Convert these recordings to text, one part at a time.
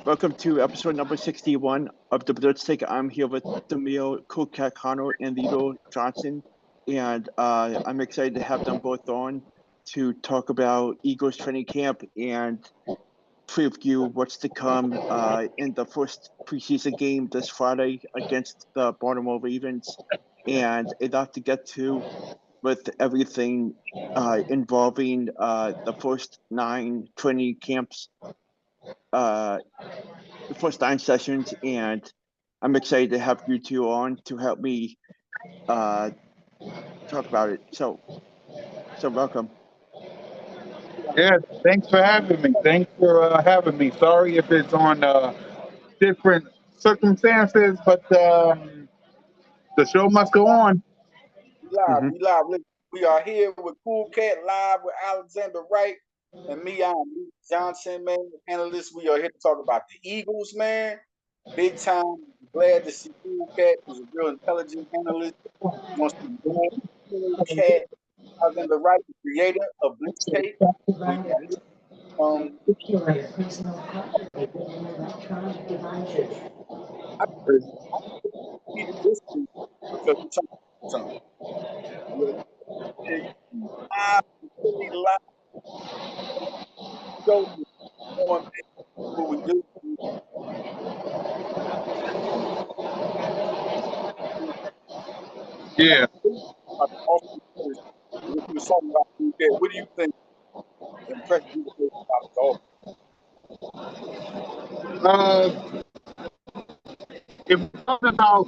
Welcome to episode number 61 of the Blitz. I'm here with Damiar, Cano, and Leader Johnson, and I'm excited to have them both on to talk about Eagles training camp and preview what's to come in the first preseason game this Friday against the Baltimore Ravens, and a lot to get to with everything involving the first 9 training camps, the first 9 sessions, and I'm excited to have you two on to help me talk about it. So welcome. Yeah, thanks for having me. Thanks for having me. Sorry if it's on different circumstances, but the show must go on. We live. We are here with Cool Cat, live with Alexander Reich, and me. I'm Leader Johnson, man, analyst. We are here to talk about the Eagles, man. Big time. Glad to see Cool Cat, who's a real intelligent analyst. Wants to know Cool Cat, Alexander Reich, the creator of Blitz Tape. I needed this week because we're talking about something. I really like show you what we do. Yeah. What you talking about? What do you think? Impression you get about If we're talking about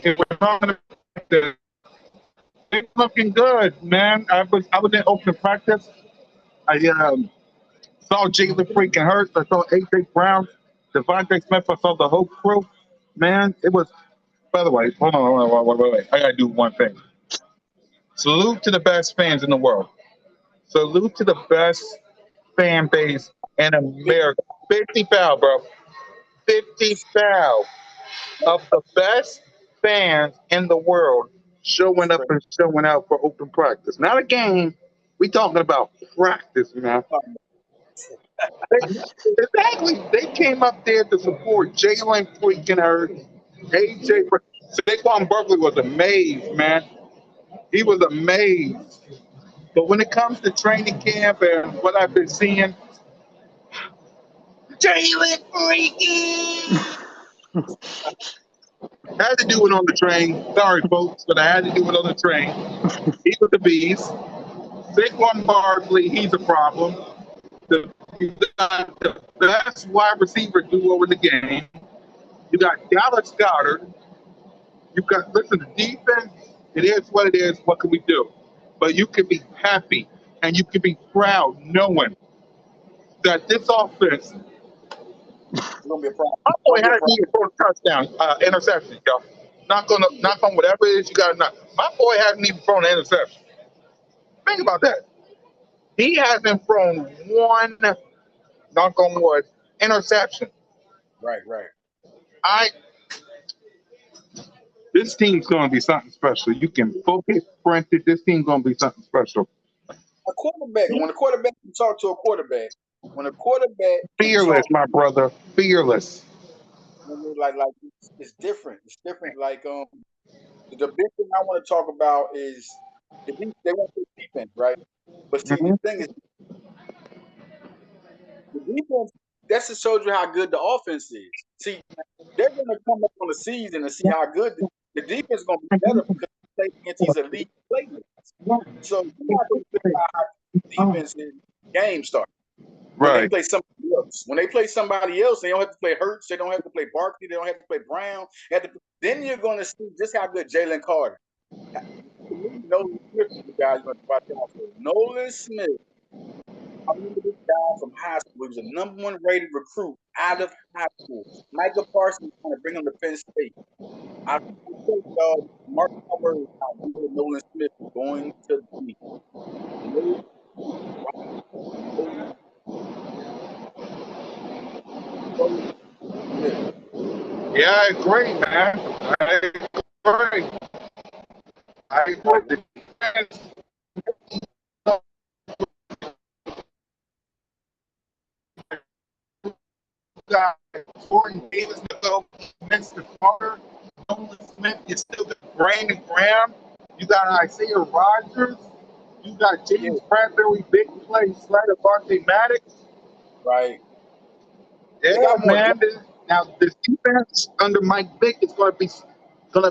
if we're talking about the, it's looking good, man. I was in open practice. I saw Jalen freaking Hurts. I saw AJ Brown, Devontae Smith. I saw the whole crew. Man, it was. By the way, hold on, wait. I gotta do one thing. Salute to the best fans in the world. Salute to the best fan base in America. 50 foul, bro. 50 foul of the best fans in the world showing up and showing out for open practice. Not a game. We talking about practice, man. Exactly. They came up there to support Jalen freaking Hurts, AJ. Saquon Barkley was amazed, man. He was amazed. But when it comes to training camp and what I've been seeing, Jalen freaking had to do it on the train. Sorry, folks, but I had to do it on the train. He was the beast. Saquon Barkley, he's a problem. You got the best wide receiver duo in the game. You got Dallas Goddard. You got, listen, the defense, it is what it is. What can we do? But you can be happy and you can be proud knowing that this offense, gonna be a problem. my boy had me for a touchdown, interception, y'all. Knock on whatever it is you got to knock. My boy hasn't even thrown an interception. Think about that. He hasn't thrown one, knock on wood, interception. Right. This team's going to be something special. You can focus, sprint it. This team's going to be something special. A quarterback. When a quarterback can talk to a quarterback, when a quarterback Fearless, my brother. Fearless. like it's different. It's different. Like the big thing I want to talk about is they want to play defense, right? But see, the thing is, the defense, that just shows you how good the offense is. See, they're going to come up on the season and see how good the defense is going to be better because they play against these elite players. So you're not going to figure out how the defense is game start. When they play somebody else. When they play somebody else, they don't have to play Hurts. They don't have to play Barkley. They don't have to play Brown. Then you're going to see just how good Jalen Carter. Nolan Smith is the guy you're going to watch out for. Nolan Smith. I remember this guy from high school. He was a #1 rated recruit out of high school. Micah Parsons trying to bring him to Penn State. I think Mark my words, how good Nolan Smith is going to be. Yeah, I agree, man. I agree. got Jordan Davis to go, Mr. Carter, Nolan Smith. You still got Brandon Graham. You got Isaiah Rogers. You got James Bradbury, big play, Slider, Vontae Maddox. Right. Yeah, They got more man. Now this defense under Mike Vick is going to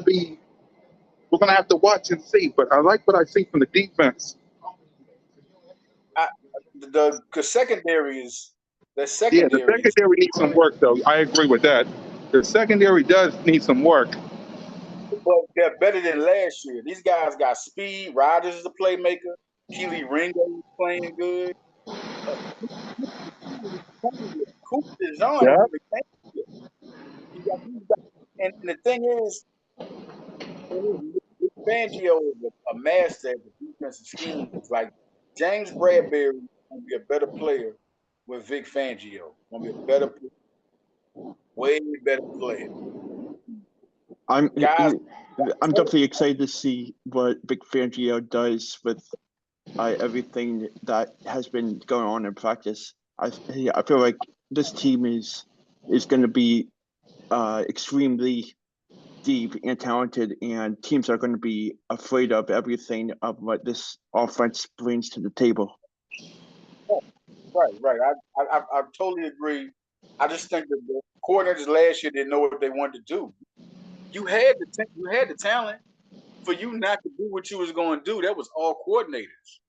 be. We're going to have to watch and see. But I like what I see from the defense. the secondary is the Yeah, the secondary is, secondary needs some work, though. I agree with that. The secondary does need some work. but they're better than last year. These guys got speed. Rodgers is a playmaker. Keely Ringo is playing good. Cooper DeJean Yeah. ain't even playing good. And the thing is, Fangio is a master at the defensive schemes. Like James Bradbury is going to be a better player with Vic Fangio. Going to be a better, way better player. I'm Guys, definitely excited to see what Vic Fangio does with everything that has been going on in practice. I feel like this team is going to be extremely deep and talented, and teams are going to be afraid of everything of what this offense brings to the table. right. I totally agree. I just think that the coordinators last year didn't know what they wanted to do. You had the talent for you not to do what you was going to do. That was all coordinators.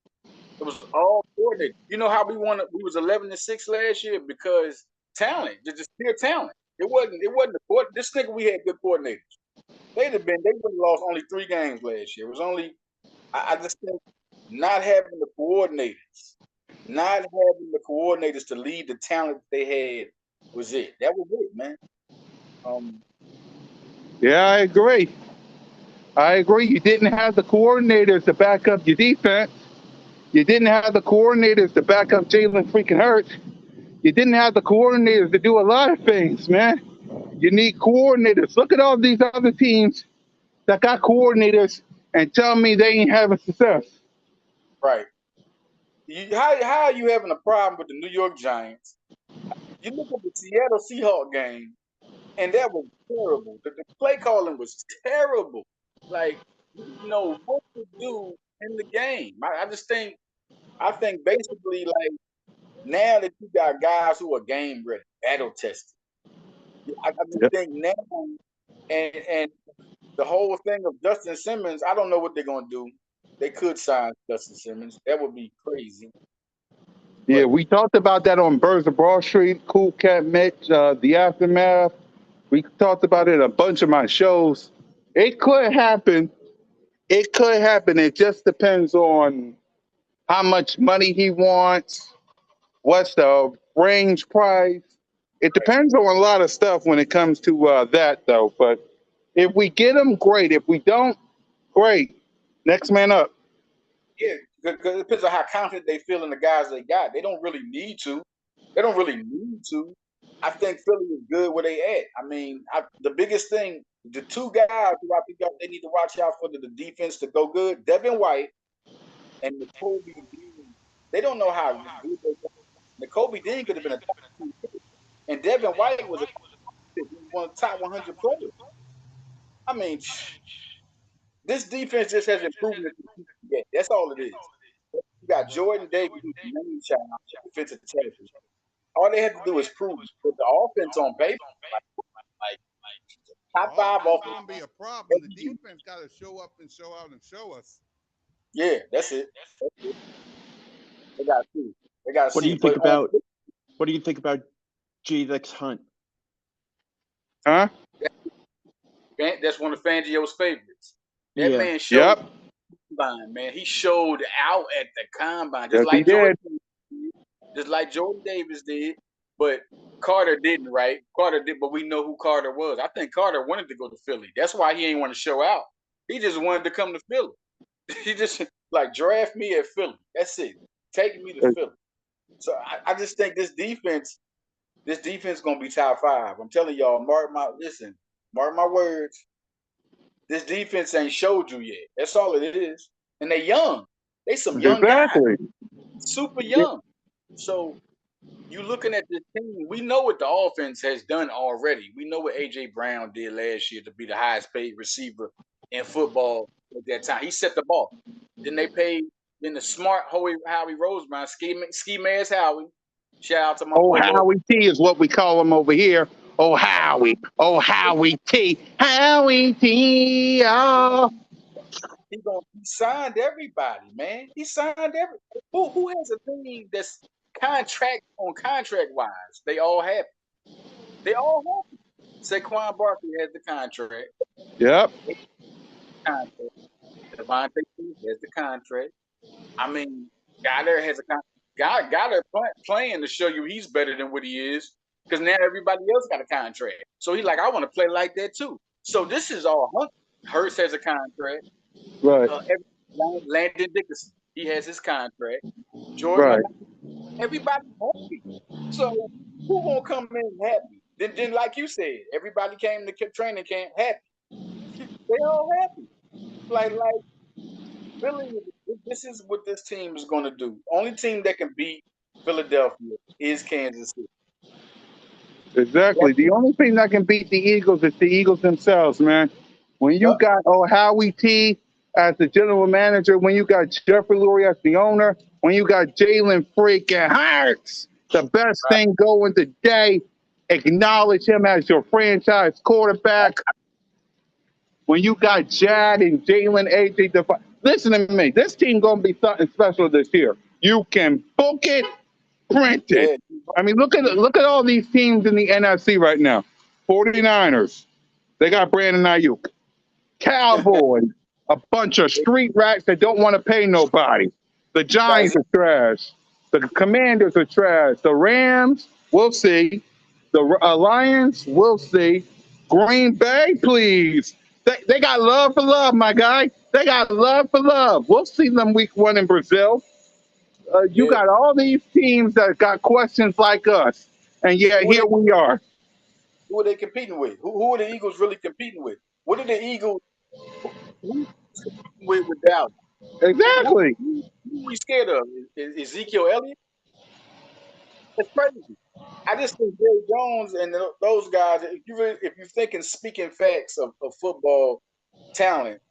It was all coordinated. You know how we was 11-6 last year because talent, just pure talent. It wasn't the this nigga we had good coordinators. They would have lost only 3 games last year. It was only I just think not having the coordinators to lead the talent they had was it. That was it, man. Yeah, I agree. You didn't have the coordinators to back up your defense. You didn't have the coordinators to back up Jalen freaking Hurts. You didn't have the coordinators to do a lot of things, man. You need coordinators. Look at all these other teams that got coordinators and tell me they ain't having success. Right. How are you having a problem with the New York Giants? You look at the Seattle Seahawks game, and that was terrible. The play calling was terrible. Like, you know what to do in the game. I think basically, like, now that you got guys who are game ready, battle tested, I just think now, and the whole thing of Justin Simmons, I don't know what they're going to do. They could sign Justin Simmons. That would be crazy. Yeah, we talked about that on Birds of Broad Street, Cool Cat Mitch, The Aftermath. We talked about it in a bunch of my shows. It could happen. It could happen. It just depends on how much money he wants, what's the range price. It depends on a lot of stuff when it comes to that, though. But if we get him, great. If we don't, great. Next man up. Yeah, because it depends on how confident they feel in the guys they got. They don't really need to. I think Philly is good where they at. I mean, the biggest thing, the 2 guys who I think they need to watch out for the defense to go good, Devin White and N'Kobe Dean. They don't know how good they are. N'Kobe Dean could have been a top 2 pick, and Devin White was one of the top 100 players. I mean, this defense just has improved. That's all it is. You got Jordan Davis, who's the main child, defensive tackle. All they have to do is prove it. But the offense on paper, like top 5 offense. Gonna be a problem. The defense got to show up and show out and show us. Yeah, that's it. They got to see. They got to see. What do you think about J-Lex Hunt? Huh? That's one of Fangio's favorites. That man showed. Yep. Combine, man. He showed out at the combine, Yes, he did. Just like Jordan Davis did, but Carter didn't, right? Carter did, but we know who Carter was. I think Carter wanted to go to Philly. That's why he ain't want to show out. He just wanted to come to Philly. He just like draft me at Philly. That's it. Take me to Philly. So I just think this defense gonna be top 5. I'm telling y'all, mark my words. This defense ain't showed you yet. That's all it is. And they young. They some young guys. Super young. So you looking at this team, we know what the offense has done already. We know what A.J. Brown did last year to be the highest paid receiver in football at that time. He set the ball. Then they paid, then the smart Howie Roseman, ski mask Howie. Shout out to my Oh, boy. Howie T is what we call him over here. Oh, Howie. Oh, Howie T. Howie T. Oh. He signed everybody, man. He signed everybody. Who has a team that's contract wise? They all have. They all have. Saquon Barkley has the contract. Yep. Devontae has the contract. I mean, Goddard has a contract. Goddard playing to show you he's better than what he is because now everybody else got a contract. So he's like, I want to play like that too. So this is all Hurts has a contract. Right. Landon Dickerson, he has his contract. Jordan, everybody happy. So who gonna come in happy? Then like you said, everybody came to training camp happy. They all happy. Like really, this is what this team is gonna do. Only team that can beat Philadelphia is Kansas City. Exactly. The only thing that can beat the Eagles is the Eagles themselves, man. When you got Howie T as the general manager, when you got Jeffrey Lurie as the owner, when you got Jalen freaking Hurts, the best thing going today, acknowledge him as your franchise quarterback. When you got Jad and Jalen AJ, listen to me. This team gonna be something special this year. You can book it, print it. I mean, look at all these teams in the NFC right now. 49ers, they got Brandon Ayuk. Cowboys, a bunch of street rats that don't want to pay nobody. The Giants are trash. The Commanders are trash. The Rams, we'll see. The Lions, we'll see. Green Bay, please. They got love for love, my guy. They got love for love. We'll see them week 1 in Brazil. You got all these teams that got questions like us, and yet here we are. Who are they competing with? Who are the Eagles really competing with? What are the Eagles with Dallas? Exactly. Who are we scared of? Ezekiel Elliott? That's crazy. I just think Jerry Jones and those guys. If you're thinking speaking facts of football talent,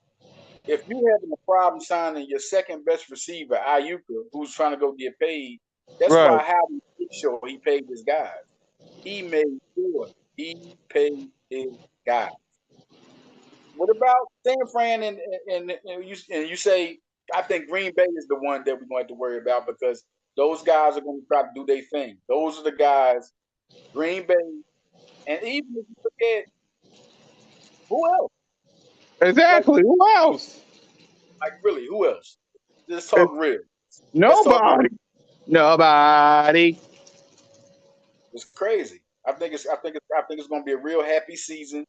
if you're having a problem signing your second best receiver, Ayuka, who's trying to go get paid, that's why Howie made sure he paid his guys. He made sure he paid his guys. What about San Fran and you say I think Green Bay is the one that we're going to have to worry about because those guys are going to try to do their thing. Those are the guys, Green Bay, and even if you look at who else? Exactly. Who else? Like really, who else? Let's talk real. Nobody. Nobody. It's crazy. I think it's going to be a real happy season.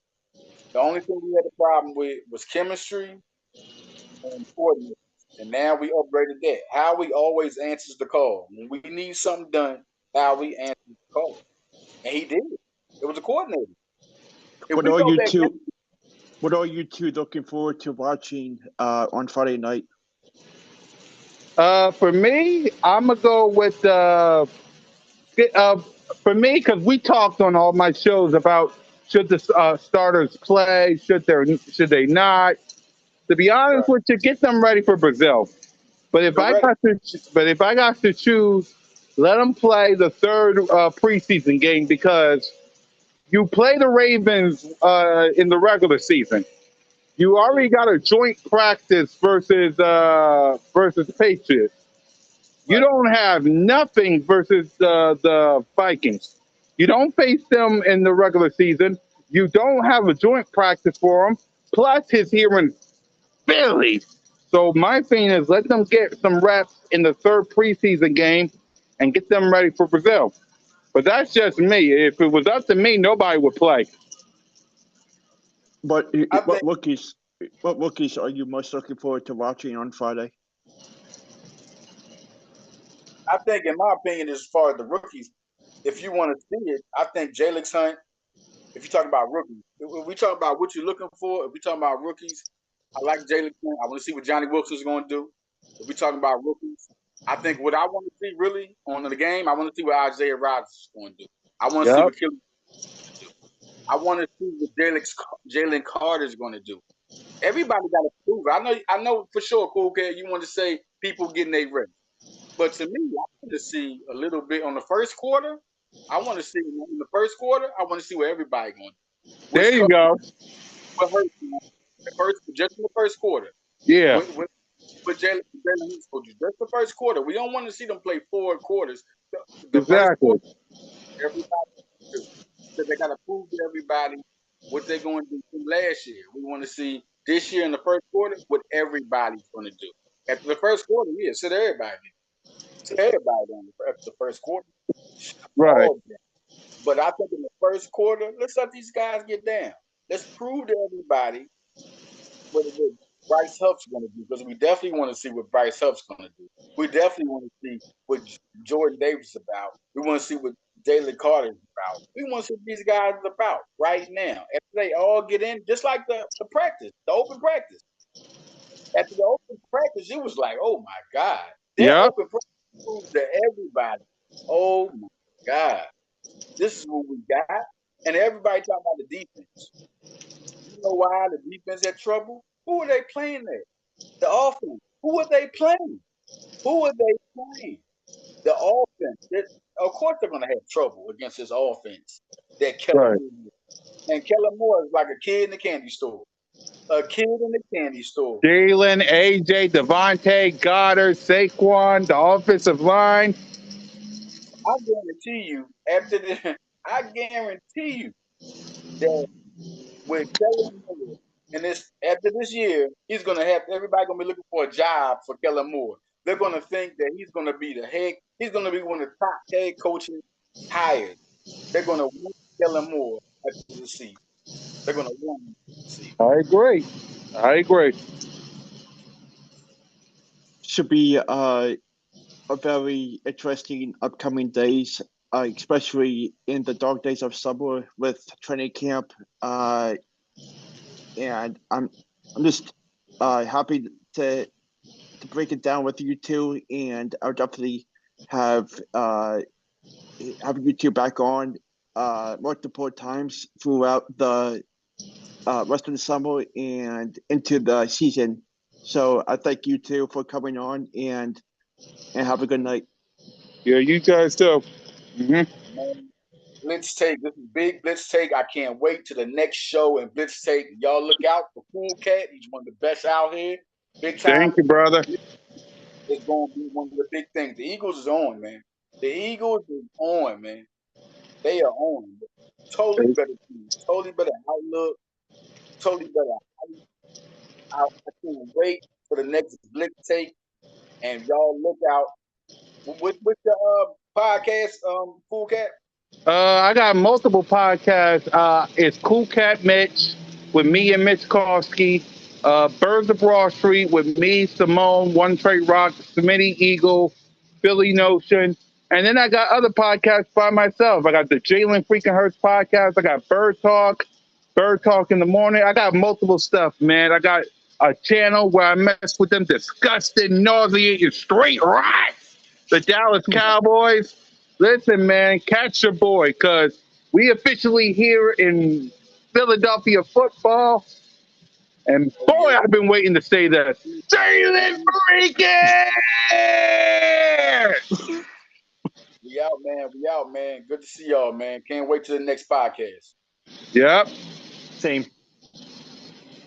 The only thing we had a problem with was chemistry and coordinating. And now we upgraded that. Howie always answers the call. When we need something done, Howie answers the call. And he did. It was a coordinator. What are you two looking forward to watching on Friday night? For me, I'm gonna go with for me because we talked on all my shows about should the starters play, should they not. To be honest with you, get them ready for Brazil. But if I got to choose, let them play the third preseason game because you play the Ravens in the regular season. You already got a joint practice versus Patriots. You don't have nothing versus the Vikings. You don't face them in the regular season. You don't have a joint practice for them. Plus, he's here in Philly. So my thing is let them get some reps in the third preseason game and get them ready for Brazil. But that's just me. If it was up to me, nobody would play. What rookies are you most looking forward to watching on Friday? I think, in my opinion, as far as the rookies, if you want to see it, I think Jalen Hunt. If you're talking about rookies, if we talk about what you're looking for, if we're talking about rookies, I like Jalen Hunt. I want to see what Johnny Wilson's going to do. If we're talking about rookies, I think what I want to see really on the game, I want to see what Isaiah Rodgers is going to do. I want to see what Kelly do. I want to see what Jalen Carter is going to do. Everybody got to prove it. I know for sure, Cool Cat, you want to say people getting their rest. But to me, I want to see a little bit on the first quarter. I want to see in the first quarter, I want to see what everybody going to do. There you go. What hurts just in the first quarter. Yeah. What Jalen told you, just the first quarter. We don't want to see them play 4 quarters. The Exactly. first quarter, everybody do. So they got to prove to everybody what they're going to do from last year. We want to see this year in the first quarter what everybody's going to do. After the first quarter, yeah, sit everybody. Sit everybody down after the first quarter. Right. But I think in the first quarter, let's let these guys get down. Let's prove to everybody what Bryce Huff's going to do, because we definitely want to see what Bryce Huff's going to do. We definitely want to see what Jordan Davis is about. We want to see what Jalen Carter is about. We want to see what these guys are about right now. After they all get in, just like the practice, the open practice. After the open practice, it was like, oh my God. That open practice proved to everybody, oh my God, this is what we got. And everybody talking about the defense. You know why the defense had trouble? Who are they playing there? The offense. Who are they playing? Who are they playing? The offense. Of course they're going to have trouble against this offense that Kellen Moore. And Kellen Moore is like a kid in the candy store. A kid in the candy store. Jalen, AJ, Devontae, Goddard, Saquon, the offensive line. I guarantee you, that with Kellen Moore, and after this year, he's gonna have everybody gonna be looking for a job for Kellen Moore. They're gonna think that he's gonna be he's gonna be one of the top head coaches hired. They're gonna want Kellen Moore after the season. They're gonna want him to see. I agree. Should be a very interesting upcoming days, especially in the dark days of summer with training camp. And I'm just happy to break it down with you two, and I'll definitely have you two back on multiple times throughout the rest of the summer and into the season. So I thank you two for coming on, and have a good night. Yeah, you guys too. Blitz Take. This is big Blitz Take. I can't wait to the next show in Blitz Take. Y'all look out for Cool Cat. He's one of the best out here. Big time. Thank you, brother. It's going to be one of the big things. The Eagles is on, man. The Eagles is on, man. They are on. Totally better team. Totally better outlook. Totally better. I can't wait for the next Blitz Take. And y'all look out. With the podcast, Cool Cat? I got multiple podcasts. It's Cool Cat Mitch with me and Mitch Kowski. Birds of Broad Street with me, Simone, One Trade Rock, Smitty Eagle, Philly Notion. And then I got other podcasts by myself. I got the Jalen freaking Hurts podcast. I got Bird Talk in the morning. I got multiple stuff, man. I got a channel where I mess with them disgusting, nauseating, straight rats, the Dallas Cowboys. Listen, man, catch your boy, because we officially here in Philadelphia football. And boy, I've been waiting to say that. Jalen freaking! We out, man. We out, man. Good to see y'all, man. Can't wait till the next podcast. Yep. Same.